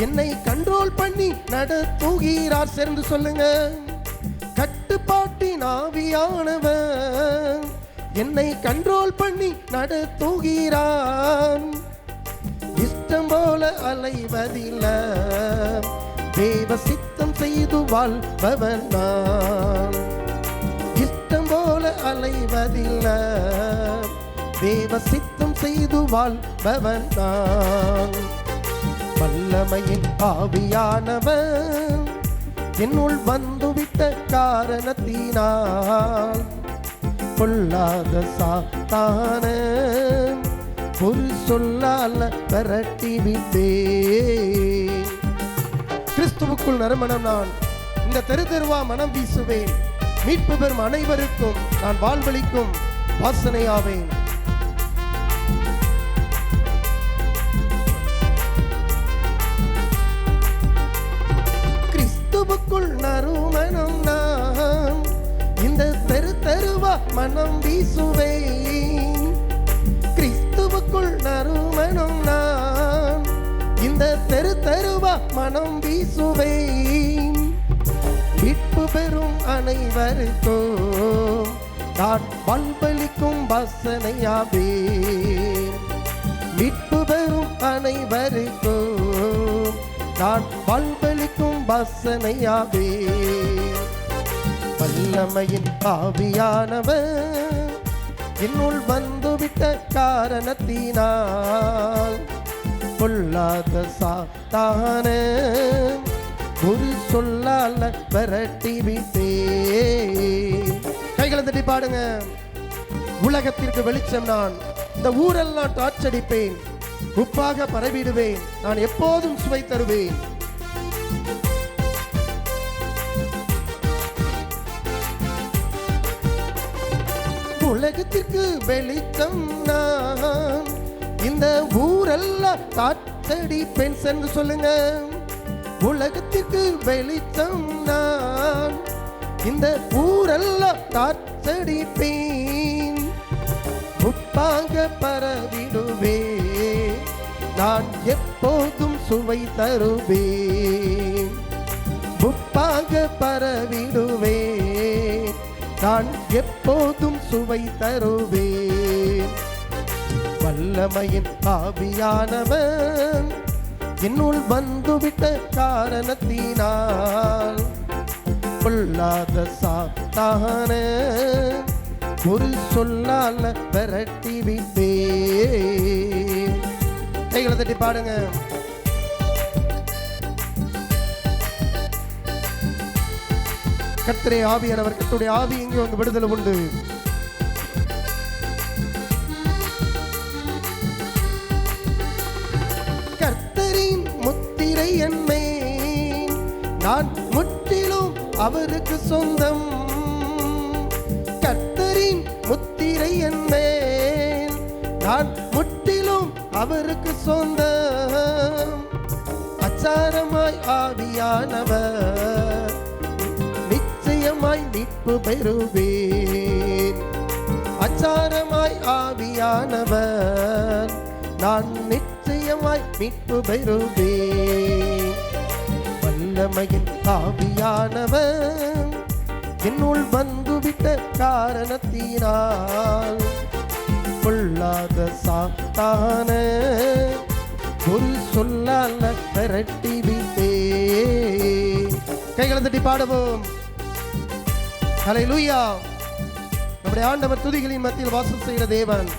என்னை கண்ட்ரோல் பண்ணி நடத்துகிறார். சேர்ந்து சொல்லுங்க. கட்டுப்பாட்டின் ஆவியானவர் என்னை கண்ட்ரோல் பண்ணி நடத்துகிறார். இஷ்டம் போல அலைவதில்லை, தேவ சித்தம் செய்து வாழ்பவன் நான். இஷ்டம் போல அலைவதில்லை, தேவ சித்தம் செய்து வாழ்பவன் நான். வல்லமையின் ஆவியானவர் என்னுள் வந்துவிட்ட காரணத்தினால் பொல்லாத சாத்தான ஒரு சொல்லால விரட்டி விட்டேன். கிறிஸ்துவுக்குள் நறுமணம் நான் இந்த தெரு தெருவா மனம் வீசுவேன். மீட்பு பெறும் அனைவருக்கும் நான் வாழ்வளிக்கும் வாசனையாவேன். கிறிஸ்துவுக்குள் நறுமணம் நான் இந்த தெரு தெருவா மனம் வீசுவேன். கிறிஸ்துவுக்குள் நறுமணம் நான் இந்த தெரு தெருவா மனம் வீசுவேன். மீட்பு பெறும் அனைவருக்கும் நான் வாழ்வளிக்கும் வாசனையாவேன். மீட்பு பெறும் அனைவருக்கும் நான் வாழ்வளிக்கும் வாசனையாவேன். வல்லமையின் ஆவியானவர் என்னுள் வந்துவிட்ட காரணத்தினால் பொல்லாத சாத்தான ஒரு சொல்லால விரட்டி விட்டேன். கைகளை தட்டி பாடுங்க. உலகத்திற்கு வெளிச்சம் நான், இந்த ஊரெல்லாம் டார்ச்சடிப்பேன். உப்பாக பரவிடுவேன், நான் எப்போதும் சுவை தருவேன். உலகத்திற்கு வெளிச்சம் நான், இந்த ஊரெல்லாம் டார்ச்சடிப்பேன். சென்று சொல்லுங்க. உலகத்திற்கு வெளிச்சம் நான், இந்த ஊரெல்லாம் டார்ச்சடிப்பேன். உப்பாக பரவிடுவேன், நான் எப்போதும் சுவை தருவேன். உப்பாக பரவிடுவேன், நான் எப்போதும் சுவை தருவேன். வல்லமையின் ஆவியானவர் என்னுள் வந்துவிட்ட காரணத்தினால் பொல்லாத சாத்தான ஒரு சொல்லால விரட்டி விட்டேன். கைகளை தட்டி பாடுங்க. கர்த்தரே ஆவியானவர், கர்த்தருடைய ஆவி இங்கே வந்து விடுதலை உண்டு. கர்த்தரின் முத்திரை என்னை நான் முற்றிலும் அவருக்கு சொந்தம். கர்த்தரின் முத்திரை என்னை நான் முற்றிலும் அவருக்கு சொந்தம். அச்சாரமாய் ஆவியானவர் நிச்சயமாய் மீட்பு பெறுவேன். அச்சாரமாய் ஆவியானவர் நான் நிச்சயமாய் மீட்பு பெறுவேன். வல்லமையின் ஆவியானவர் என்னுள் வந்துவிட்ட காரணத்தினால் பொல்லாத சாத்தான ஒரு சொல்லால விரட்டி விட்டேன். கைகளை தட்டி பாடுவோம். ஹல்லேலூயா. நம்முடைய ஆண்டவர் துதிகளின் மத்தியில் வாசம் செய்கிற தேவன்.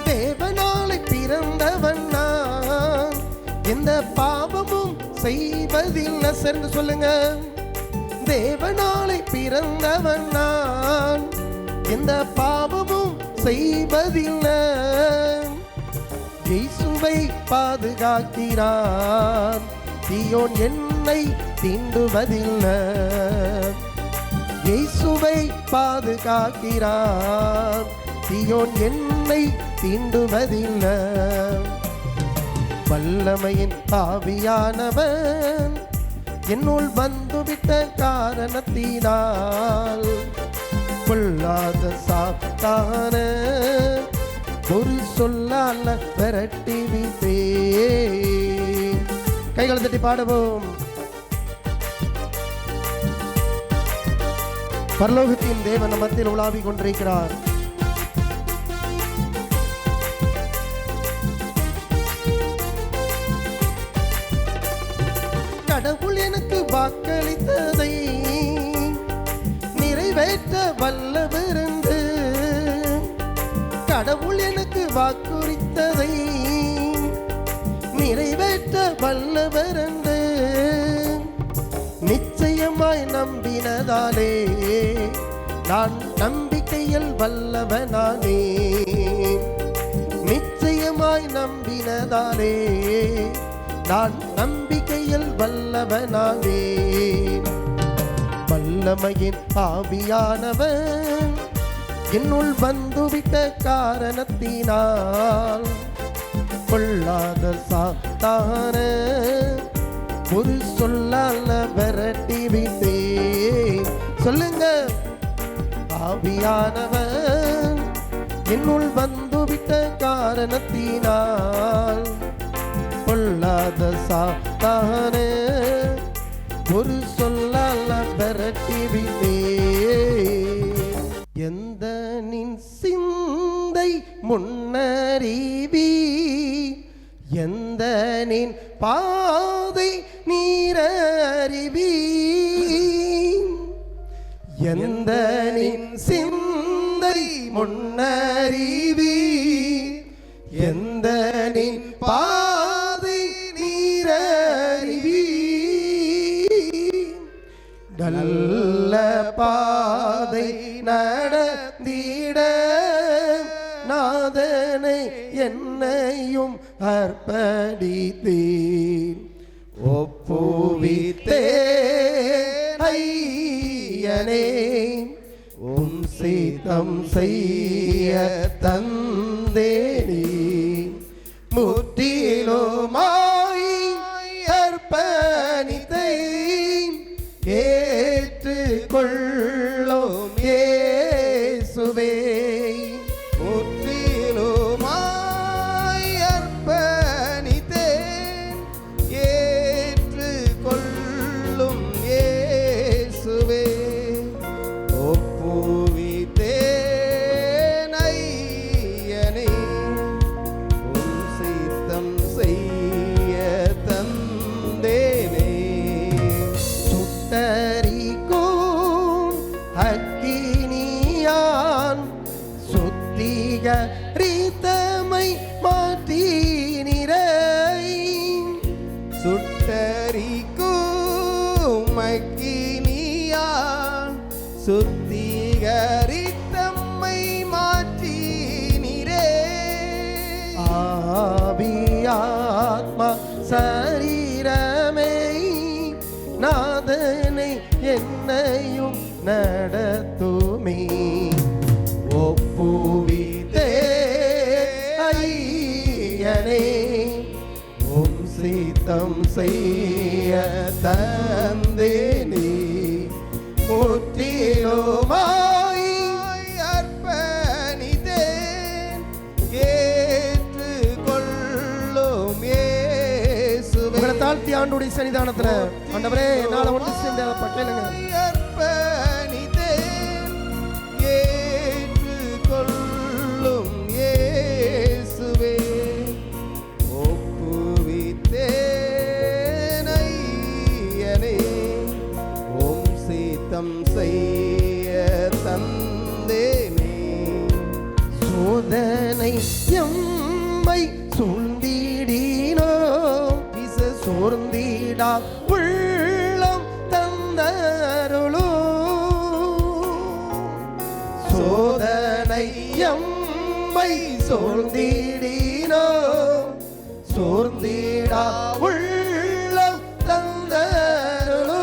தேவனாலே பிறந்தவன் நான், எந்த பாவமும் செய்வதில்லை. சேர்ந்து சொல்லுங்க. தேவனாலே பிறந்தவன் நான், எந்த பாவமும் செய்வதில்லை. இயேசுவை பாதுகாக்கிறார், தீயோன் என்னை தீண்டுவதில்லை. இயேசுவை பாதுகாக்கிறார், தீயோன் என்னை தீண்டுவதில்லை. வல்லமையின் ஆவியானவர் என்னுள் வந்துவிட்ட காரணத்தினால் பொல்லாத சாத்தான ஒரு சொல்லால விரட்டி விட்டே. கைகளை தட்டி பாடுவோம். பரலோகத்தின் தேவன் மத்தியில் உலாவிக் கொண்டிருக்கிறார். கடவுள் எனக்கு வாக்களித்ததை நிறைவேற்ற வல்லவருந்து. கடவுள் எனக்கு வாக்குறுத்ததை நிறைவேற்ற வல்லவருந்து. நிச்சயமாய் நம்பினதாலே நான் நம்பிக்கையில் வல்லவனானே. நிச்சயமாய் நம்பினதாலே நான் நம்பிக்கையில் வல்லவனானே. வல்லமையின் ஆவியானவன் என்னுள் வந்துவிட்ட காரணத்தினால் பொல்லாத சாத்தான ஒரு சொல்லால விரட்டி விட்டே. சொல்லுங்க. ஆவியானவன் என்னுள் வந்துவிட்ட காரணத்தினால் பொல்லாத சாத்தான ஒரு சொல்லால விரட்டி விட்டே. எந்த நின் சிந்தை முன்னறிவி எந்த நின் பாதை நீரறிவி. எந்த நின் சிந்தை முன்னறிவி எந்த நின் பாதை நீரறிவி. நல்ல பாதை நடந்திட நாதனை என்னையும் அர்ப்பணித்தேன். ஒப்புவித்தே ஐயனே உம் சித்தம் செய்ய தந்தேனே. முற்றிலுமாய் அர்ப்பணித்தேன். ஏற்றுக்கொள்ளும் இயேசுவே. முற்றிலுமாய் அர்ப்பணித்தேன். ஏற்றுக்கொள்ளும் இயேசுவே. ஒப்புவித்தேன் ஐயனே உம் சித்தம் செய்ய தந்தேனே. சுட்டரிக்கும் அக்கினியான் சுத்திகரித்தமை மாற்றினிரை. சுட்டரிக்கும் அக்கினியான் சுத்திகரித்தமை மாற்றினிரே. ஆவியாத்மா சரீரமே நாதனை என்னையும் நடத்துமே. ஒப்புவித்தே ஐயனே உம் சித்தம் செய்ய தந்தேனே. முற்றிலுமாய் அர்ப்பணித்தேன். ஏற்றுக்கொள்ளும் இயேசுவே. உங்களை தாழ்த்தி ஆண்டவருடைய சன்னிதானத்துல ஆண்டவரே என்னால ஒன்று சேர்ந்து கேளுங்க. அர்ப்பணித்தேன். ஏற்றுக்கொள்ளும் இயேசுவே. ஒப்புவித்தேன் ஐயனே உம் சித்தம் செய்ய தந்தேனே. சோதனை எம்மை சூழ்ந்திடினோ சோர்ந்திடா உள்ளம் தந்தருளோ. சோதனை எம்மை சோர்ந்திடினோ சோர்ந்திடா உள்ளம் தந்தருளோ.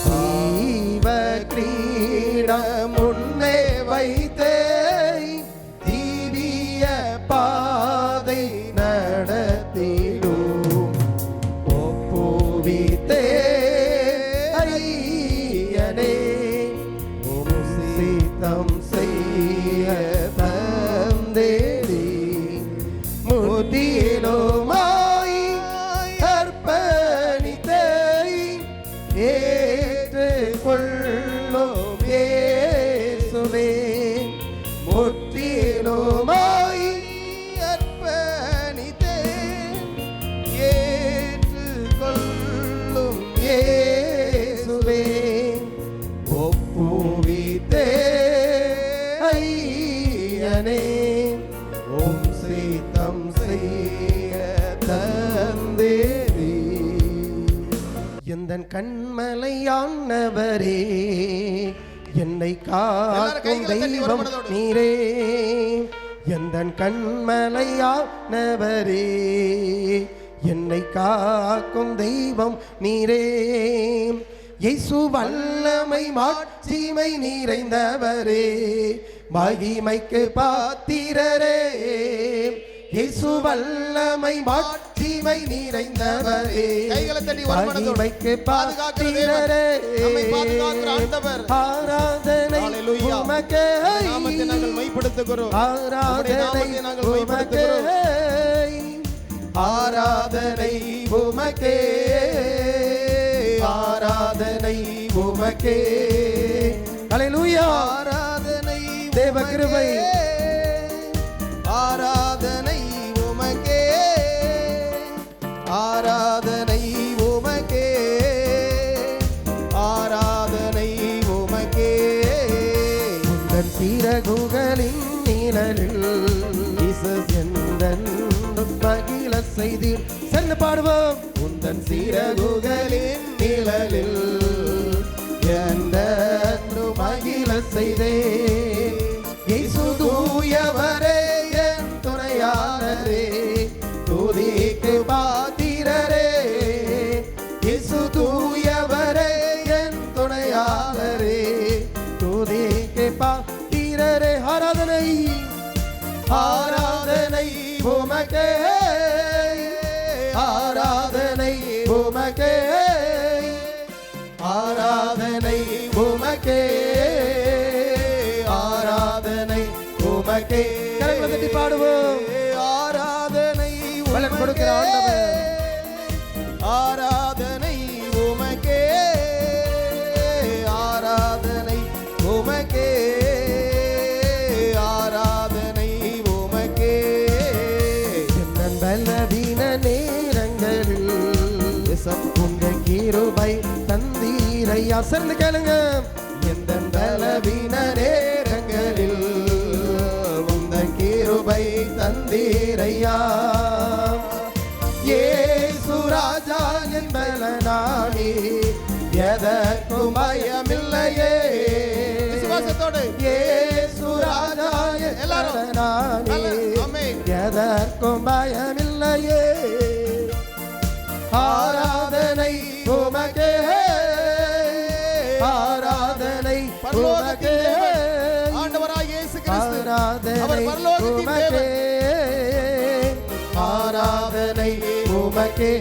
ஜீவ கிரீடம் முன்னே வைத்தே தீவிய பாதை நடத்திடும். ஒப்புவித்தே ஐயனே முற்றிலுமாய் அர்ப்பணித்தே ஏற்றுக்கொள்ளும் இயேசுவே. முற்றிலுமாய் அர்ப்பணித்தே ஏற்றுக்கொள்ளும் இயேசுவே. ஒப்புவித்தே ஐயனே உம் சித்தம் செய்ய தந்தேரி. எந்தன் கண்மலையானவரே என்னை காக்கும் தெய்வம் நீரே. எந்தன் கண்மலையானவரே என்னை காக்கும் தெய்வம் நீரே. இயேசு வல்லமை மாட்சிமை நிறைந்தவரே மகிமைக்கு பாத்திரரே. இயேசு வல்லமை மாட்சிமை நிறைந்தவரே மகிமைக்கு பாத்திரரே. ஆராதனை உமக்கே ஆராதனை உமக்கே ஆராதனை உமக்கே ஆராதனை உமக்கே. ஹல்லேலூயா. ஆராதனை தேவ கிருபை. ஆராதனை உமக்கே ஆராதனை உமக்கே ஆராதனை உமக்கே. உந்தன் சிறகுகளின் நிழலில் எந்தென்றும் மகிழ செய்தீர். சென்று பாடுவோம். உந்தன் சிறகுகளின் நிழலில் என்றென்றும் மகிழ செய்தே. இயேசு தூயவரே என் துணையாளரே துதிக்கு பாத்திரரே. இயேசு தூயவரே என் துணையாளரே துதிக்கு பாத்திரரே. ஆராதனை ஆராதனை உமக்கே ஆராதனை உமக்கே ஆராதனை உமக்கே ஆராதனை உமக்கே. கரங்களை தட்டி பாடுவோம். ஆராதனை பலன் கொடுக்கிற ஆண்டவர். ஆராதனை உமக்கே ஆராதனை உமக்கே ஆராதனை உமக்கே. என் பலவீன நேரங்களில் உங்க கிருபை தந்தீரையா. சேர்ந்து கேளுங்க. எந்த பலவீன நேரங்களில் உங்க கிருபை தந்தீரையா. இயேசு ராஜா என் பலனானி எதற்கும் பயமில்லையே. விசுவாசத்தோடு இயேசு ராஜா என் பலனானி எதற்கும் பயமில்லையே. ஆராதனை உமக்கே ஆராதனை உமக்கே ஆண்டவராகிய இயேசு கிறிஸ்து அவர் பரலோகத்தின் தேவன். ஆராதனை உமக்கே